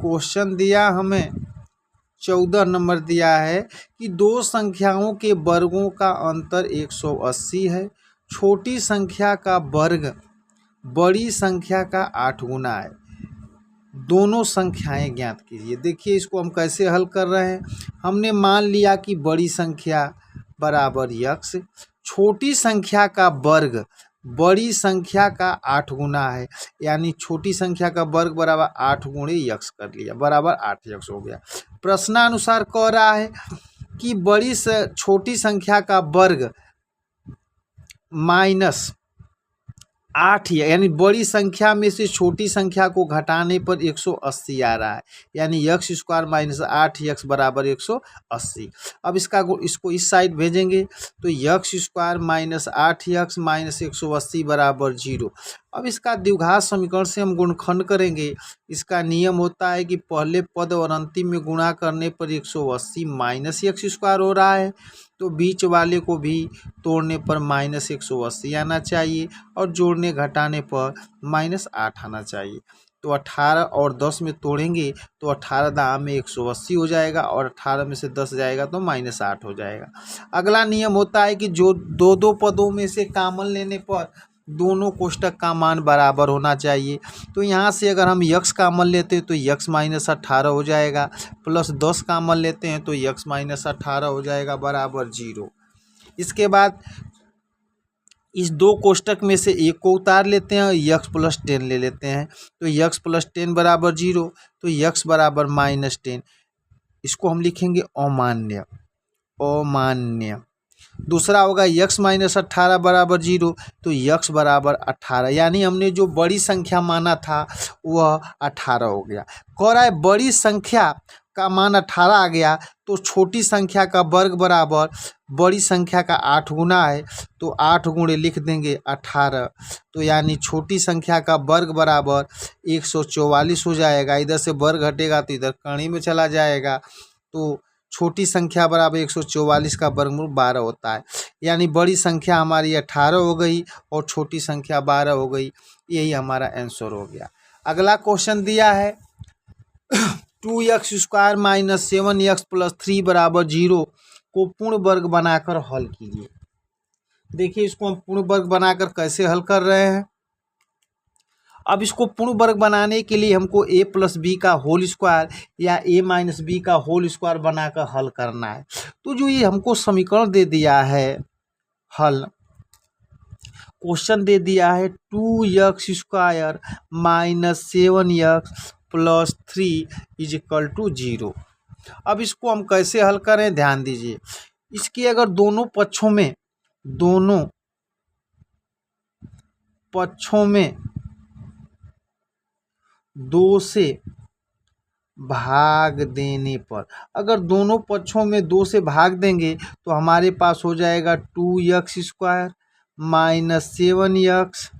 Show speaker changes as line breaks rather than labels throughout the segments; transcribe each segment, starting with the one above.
Question दिया हमें 14 number दिया है कि दो संख्याओं के वर्गों का अंतर 180 है। छोटी संख्या का वर्ग बड़ी संख्या का 8 गुना है। दोनों संख्याएं ज्ञात कीजिए। देखिए इसको हम कैसे हल कर रहे हैं। हमने मान लिया कि बड़ी संख्या बराबर यक्स, छोटी संख्या का वर्ग बड़ी संख्या का 8 गुना है, यानी छोटी संख्या का वर्ग बराबर 8 गुणे यक्स कर लिया, बराबर 8 यक्स हो गया। प्रश्नानुसार कह रहा है कि बड़ी से छोटी संख्या का वर्ग माइनस 8 यानी बड़ी संख्या में से छोटी संख्या को घटाने पर 180 आ रहा है, यानी यक्स स्क्वायर माइनस 8 यक्स बराबर 180। अब इसको इस साइड भेजेंगे तो x square minus 8 x minus 180 बराबर 0। अब इसका द्विघात समीकरण से हम गुणनखंड करेंगे। इसका नियम होता है कि पहले पद और अंतिम में गुणा करने पर 180 माइनस यक्स स्क्वायर हो रहा है, तो बीच वाले को भी तोड़ने पर माइनस 180 आना चाहिए और जोड़ने घटाने पर माइनस 8 आना चाहिए। तो 18 और 10 में तोड़ेंगे तो 18 दाम में 180 हो जाएगा और 18 में से 10 जाएगा तो माइनस 8 हो जाएगा। अगला नियम होता है कि जो दो पदों में से कॉमन लेने पर दोनों कोष्टक का मान बराबर होना चाहिए। तो यहाँ से अगर हम यक्स कॉमन लेते हैं तो यक्स माइनस 18 हो जाएगा, प्लस 10 कॉमन लेते हैं तो यक्स माइनस 18 हो जाएगा बराबर 0। इसके बाद इस दो कोष्टक में से एक को उतार लेते हैं और यक्स प्लस 10 ले लेते हैं, तो यक्स प्लस 10 बराबर 0, तो यक्स बराबर माइनस 10। इसको हम लिखेंगे अमान्य। अमान्य। दूसरा होगा यक्स माइनस 18 बराबर 0, तो यक्स बराबर 18, यानी हमने जो बड़ी संख्या माना था वह 18 हो गया। कह रहा है बड़ी संख्या का मान 18 आ गया तो छोटी संख्या का वर्ग बराबर बड़ी संख्या का 8 गुना है, तो 8 गुणे लिख देंगे 18, तो यानी छोटी संख्या का वर्ग बराबर 144 हो जाएगा। इधर से वर्ग घटेगा तो इधर कड़ी में चला जाएगा, तो छोटी संख्या बराबर 144 का वर्गमूल 12 होता है, यानी बड़ी संख्या हमारी 18 हो गई और छोटी संख्या 12 हो गई। यही हमारा आंसर हो गया। अगला क्वेश्चन दिया है 2x square minus 7x plus 3 बराबर 0 को पूर्ण वर्ग बनाकर हल कीजिए। देखिए इसको हम पूर्ण वर्ग बनाकर कैसे हल कर रहे हैं। अब इसको पूर्ण वर्ग बनाने के लिए हमको a प्लस बी का होल स्क्वायर या a माइनस बी का होल स्क्वायर बनाकर हल करना है। तो जो ये हमको समीकरण दे दिया है, हल क्वेश्चन दे दिया है 2x square minus 7x plus 3 is equal to 0। अब इसको हम कैसे हल करें, ध्यान दीजिए। इसकी अगर दोनों पक्षों में 2 से भाग देने पर, अगर दोनों पक्षों में 2 से भाग देंगे तो हमारे पास हो जाएगा 2x square minus 7x,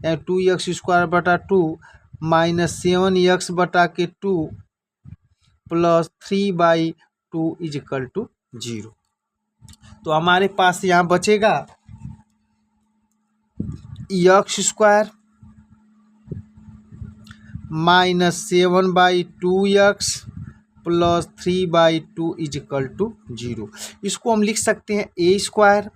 2x square बटा 2 माइनस 7x बटा के 2 प्लस 3/2 इज इक्वल टू 0। तो हमारे पास यहाँ बचेगा x square minus 7/2x plus 3/2 is equal to 0। इसको हम लिख सकते हैं a स्क्वायर,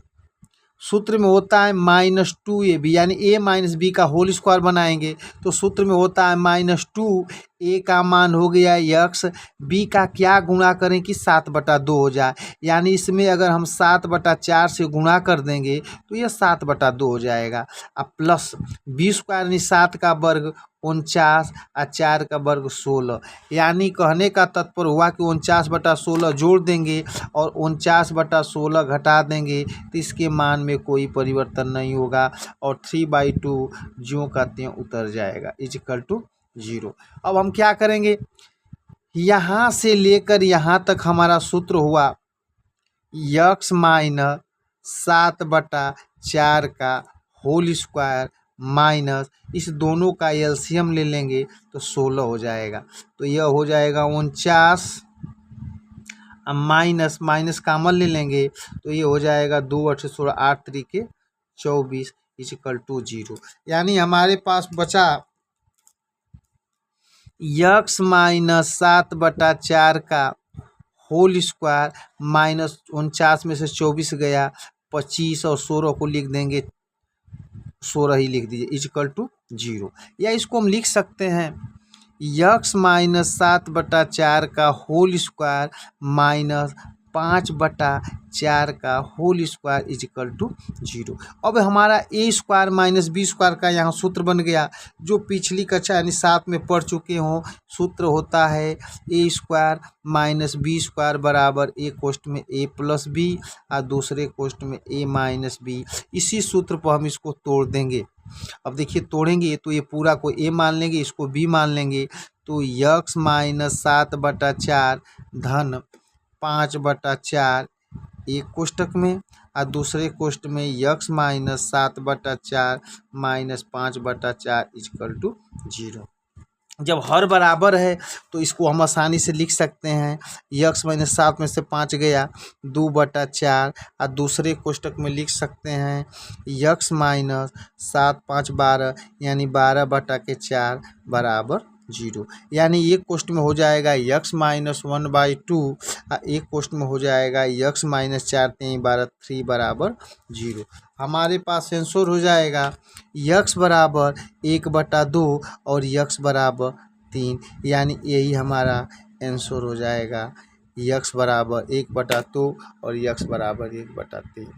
सूत्र में होता है माइनस 2ab, यानी a माइनस बी का होल स्क्वायर बनाएंगे तो सूत्र में होता है माइनस 2, a का मान हो गया x, b का क्या गुणा करें कि 7/2 हो जाए, यानी इसमें अगर हम 7/4 से गुणा कर देंगे तो यह 7/2 हो जाएगा। अब प्लस b स्क्वायर यानी 7 का वर्ग 49 और 4 का वर्ग 16, यानी कहने का तात्पर्य हुआ कि 49/16 जोड़ देंगे और 49/16 घटा देंगे तो इसके मान में कोई परिवर्तन नहीं होगा और 3/2 ज्यों का त्यों उतर जाएगा इज इक्वल टू 0। अब हम क्या करेंगे, यहाँ से लेकर यहाँ तक हमारा सूत्र हुआ x माइनस 7/4 का होल स्क्वायर माइनस इस दोनों का एलसीएम ले लेंगे तो 16 हो जाएगा, तो यह हो जाएगा 49, माइनस माइनस कॉमन ले लेंगे तो ये हो जाएगा 2 8 16 8 3 24 इज इक्वल टू 0। यानी हमारे पास बचा यक्स माइनस 7/4 का होल स्क्वायर माइनस 49 में से 24 गया 25 और 16 को लिख देंगे 16 ही लिख दीजिए इक्वल टू 0। या इसको हम लिख सकते हैं यक्स माइनस 7/4 का होल स्क्वायर माइनस 5/4 का होल स्क्वायर इक्वल टू 0। अब हमारा ए स्क्वायर माइनस बी स्क्वायर का यहाँ सूत्र बन गया, जो पिछली कक्षा यानी 7 में पढ़ चुके हों। सूत्र होता है ए स्क्वायर माइनस बी स्क्वायर बराबर ए कोष्ठ में ए प्लस बी और दूसरे कोष्ठ में ए माइनस बी। इसी सूत्र पर हम इसको तोड़ देंगे। अब देखिए तोड़ेंगे तो ये पूरा को ए मान लेंगे, इसको बी मान लेंगे, तो यक्स माइनस 7/4 धन 5/4 एक कोष्ठक में और दूसरे कोष्ठ में x minus 7/4 minus 5/4 equal to 0। जब हर बराबर है तो इसको हम आसानी से लिख सकते हैं यक्स माइनस 7 में से 5 गया 2/4 और दूसरे कोष्ठक में लिख सकते हैं यक्स माइनस 7 5 12 यानी 12/4 बराबर 0। यानी एक कोष्ठ में हो जाएगा यक्स माइनस 1/2 और एक कोष्ठ में हो जाएगा यक्स माइनस 4 3 12 3 बराबर 0। हमारे पास आंसर हो जाएगा यक्स बराबर 1/2 और यक्स बराबर 3, यानी यही हमारा आंसर हो जाएगा यक्स बराबर 1/2 और यक्स बराबर 1/3।